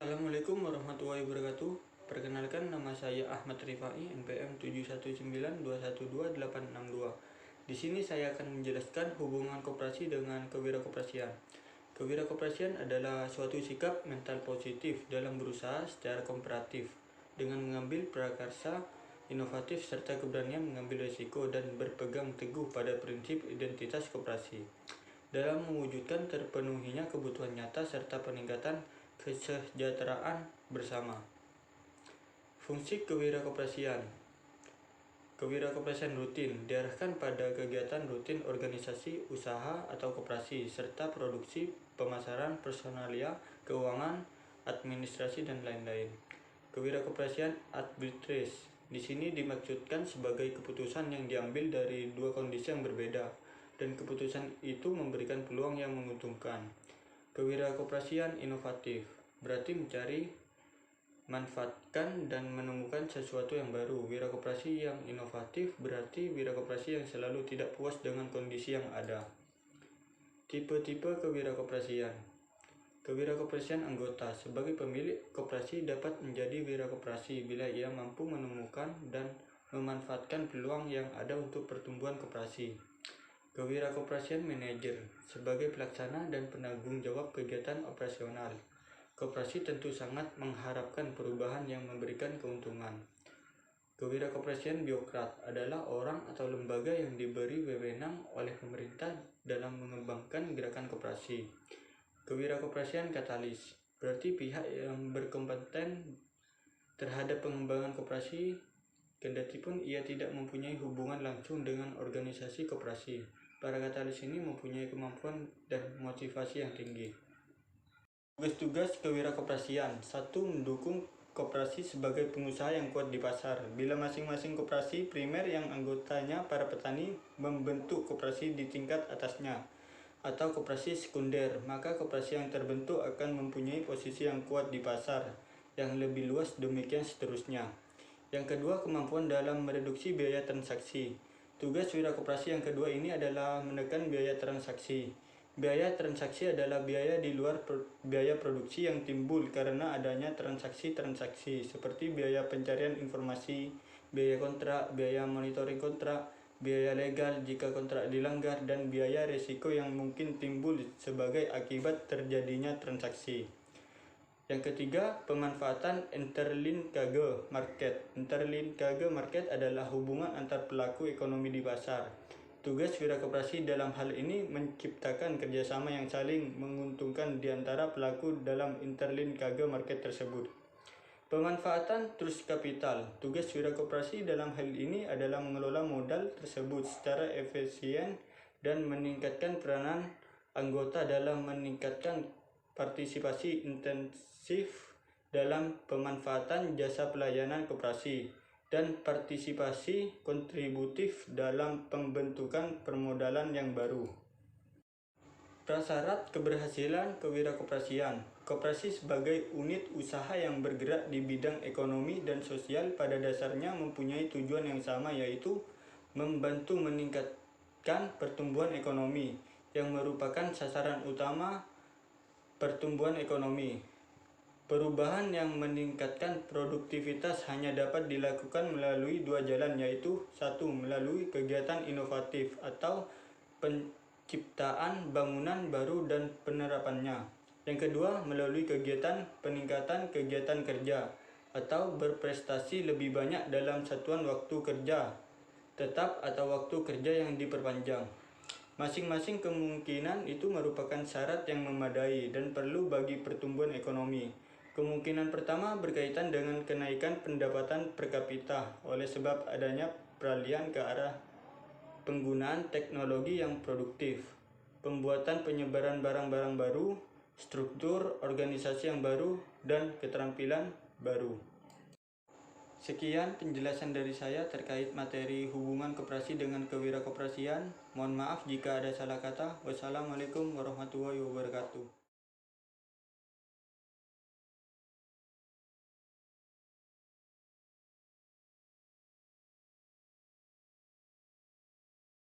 Assalamualaikum warahmatullahi wabarakatuh. Perkenalkan, nama saya Ahmad Rifai, NPM 719212862. Di sini saya akan menjelaskan hubungan koperasi dengan kewirakoperasian. Kewirakoperasian adalah suatu sikap mental positif dalam berusaha secara kooperatif dengan mengambil prakarsa inovatif serta keberanian mengambil risiko dan berpegang teguh pada prinsip identitas koperasi dalam mewujudkan terpenuhinya kebutuhan nyata serta peningkatan kesejahteraan bersama. Fungsi kewirakoperasian. Kewirakoperasian rutin diarahkan pada kegiatan rutin organisasi, usaha atau koperasi serta produksi, pemasaran, personalia, keuangan, administrasi dan lain-lain. Kewirakoperasian arbitrage di sini dimaksudkan sebagai keputusan yang diambil dari dua kondisi yang berbeda dan keputusan itu memberikan peluang yang menguntungkan. Kewirakoperasian inovatif berarti mencari, manfaatkan, dan menemukan sesuatu yang baru. Wirakoperasi yang inovatif berarti wirakoperasi yang selalu tidak puas dengan kondisi yang ada. Tipe-tipe kewirakoperasian. Kewirakoperasian anggota. Sebagai pemilik koperasi dapat menjadi wirakoperasi bila ia mampu menemukan dan memanfaatkan peluang yang ada untuk pertumbuhan koperasi. Kewirakoperasian manajer. Sebagai pelaksana dan penanggung jawab kegiatan operasional, koperasi tentu sangat mengharapkan perubahan yang memberikan keuntungan. Kewirakoperasian birokrat adalah orang atau lembaga yang diberi wewenang oleh pemerintah dalam mengembangkan gerakan koperasi. Kewirakoperasian katalis berarti pihak yang berkompeten terhadap pengembangan koperasi kendatipun ia tidak mempunyai hubungan langsung dengan organisasi koperasi. Para katalis ini mempunyai kemampuan dan motivasi yang tinggi. Tugas-tugas kewirakoperasian. 1. Mendukung koperasi sebagai pengusaha yang kuat di pasar. Bila masing-masing koperasi primer yang anggotanya para petani membentuk koperasi di tingkat atasnya atau koperasi sekunder, maka koperasi yang terbentuk akan mempunyai posisi yang kuat di pasar yang lebih luas, demikian seterusnya. Yang kedua, kemampuan dalam mereduksi biaya transaksi. Tugas wirakoperasi yang kedua ini adalah menekan biaya transaksi. Biaya transaksi adalah biaya di luar biaya produksi yang timbul karena adanya transaksi-transaksi seperti biaya pencarian informasi, biaya kontrak, biaya monitoring kontrak, biaya legal jika kontrak dilanggar, dan biaya risiko yang mungkin timbul sebagai akibat terjadinya transaksi. Yang ketiga, pemanfaatan interlinkage market. Interlinkage market adalah hubungan antar pelaku ekonomi di pasar. Tugas wirakoperasi dalam hal ini menciptakan kerjasama yang saling menguntungkan di antara pelaku dalam interlinkage market tersebut. Pemanfaatan trust capital. Tugas wirakoperasi dalam hal ini adalah mengelola modal tersebut secara efisien dan meningkatkan peranan anggota dalam meningkatkan partisipasi intensif dalam pemanfaatan jasa pelayanan koperasi dan partisipasi kontributif dalam pembentukan permodalan yang baru. Prasyarat keberhasilan kewirakoperasian. Koperasi sebagai unit usaha yang bergerak di bidang ekonomi dan sosial pada dasarnya mempunyai tujuan yang sama, yaitu membantu meningkatkan pertumbuhan ekonomi yang merupakan sasaran utama pertumbuhan ekonomi. Perubahan yang meningkatkan produktivitas hanya dapat dilakukan melalui dua jalan, yaitu 1. Melalui kegiatan inovatif atau penciptaan bangunan baru dan penerapannya. Yang kedua, melalui kegiatan peningkatan kegiatan kerja atau berprestasi lebih banyak dalam satuan waktu kerja tetap atau waktu kerja yang diperpanjang. Masing-masing kemungkinan itu merupakan syarat yang memadai dan perlu bagi pertumbuhan ekonomi. Kemungkinan pertama berkaitan dengan kenaikan pendapatan per kapita oleh sebab adanya peralihan ke arah penggunaan teknologi yang produktif, pembuatan penyebaran barang-barang baru, struktur organisasi yang baru, dan keterampilan baru. Sekian penjelasan dari saya terkait materi hubungan koperasi dengan kewirakoperasian. Mohon maaf jika ada salah kata. Wassalamualaikum warahmatullahi wabarakatuh.